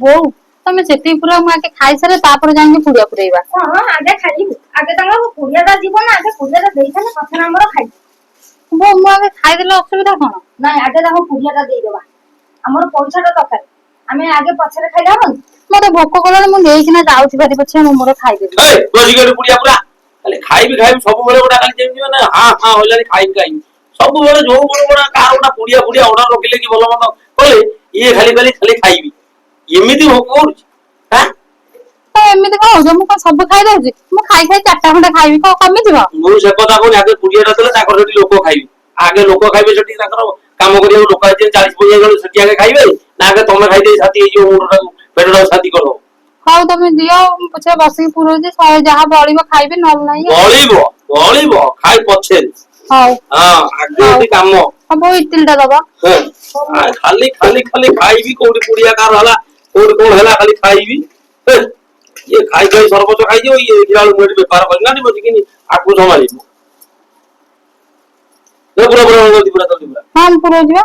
ବୋଉ ତମେ ସେତିକି ପୁରା ମୁଁ ଆଗେ ଖାଇସାରେ ତାପରେ ଯାଇକି ପୁଡ଼ିଆ ପୁରେଇବା। ହଁ ଆଗେ ଖାଇବୁ ଆଗେ ତାଙ୍କର ପୁଡ଼ିଆଟା ଯିବ ନା ଆଗେ ପୁଡ଼ିଆଟା ଦେଇଥାନେ ପଛରେ ଆମର ଖାଇବୁ। ବୋଉ ମୁଁ ଆଗେ ଖାଇଦେଲେ ଅସୁବିଧା କଣ? ନାଇଁ ଆଗେ ତାଙ୍କୁ ପୁଡ଼ିଆଟା ଦେଇଦବା ଆମର ପଇସାଟା ଦରକାର ଆମେ ଆଗେ ପଛରେ ଖାଇଲେ ହବନି। ମତେ ଭୋକ କଲାଣି ମୁଁ ନେଇକିନା ଯାଉଛି ଭାରି ପଛେ ମୁଁ ମୋର ଖାଇଦେବି। ପୁଡ଼ିଆ ପୁରା ଖାଲି ଖାଇବି ସବୁବେଳେ ଗୋଟା ଖାଲି ଯେମିତି ମାନେ ହଁ ହେଲାଣି ଖାଇବି ସବୁବେଳେ ଯୋଉ ଗୋଟେ କାହାର ଗୋଟେ ପୁଡ଼ିଆ ଅର୍ଡର ରଖିଲେ କି ଭଲ ମନ୍ଦ କଲେ ଇଏ ଖାଲି ଖାଇବି ଏମିତି ଭୋକ କରୁଛି। ଏମିତି କଣ ହଉଛ ମୁଁ କଣ ସବୁ ଖାଇଦଉଛି ମୁଁ ଖାଇ 4ଟା ଖଣ୍ଡେ ଖାଇବି କଣ କମିଯିବ? ମୁଁ ସେ କଥା କହୁନି ଆଗେ ପୁଡ଼ିଆଟା ଦେଲେ ତାଙ୍କର ସେଠି ଲୋକ ଖାଇବେ ଆଗେ ଲୋକ ଖାଇବେ ସେଠି ତାଙ୍କର କାମ କରିବାକୁ ଲୋକ ଆସିବେ 40-50 ଜଣ ସେଠି ଆଗେ ଖାଇବେ ନା ଆଗେ ତମେ ଖାଇଦେଇ ଶାନ୍ତି ହେଇଯିବ ମୁଣ୍ଡଟାକୁ ପେଟଟାକୁ ଶାନ୍ତି କରିଦବ। ହଉ ତମେ ଦିଅ ମୁଁ ପଛେ ବସିକି ପୁରଉଛି ଯାହା ବଳିବ ଖାଇବି ନହେଲେ ନାହିଁ। ବଳିବ ଖାଇ ପଛରେ ହଉ ଆଗେ ଏଠି କାମ ବୋଉ ଇଟିଲି ଟା ଦବ। ଖାଲି ଖାଇବି କୋଉଠି ପୁଡ଼ିଆ କାହାର ହେଲା କୋଉଠି କଣ ହେଲା ଖାଲି ଖାଇବି ଇଏ ଖାଇ ସର୍ବତ ଖାଇଯିବ ଇଏ ଦେଖିଲା ବେଳକୁ ଏଠି ବେପାର କରିନାହାନ୍ତି ବସିକିନି ଆକୁ ସମ୍ଭାଳିବୁ। ପୁରା ହଁ ମୁଁ ପୁରଉଛି ବା।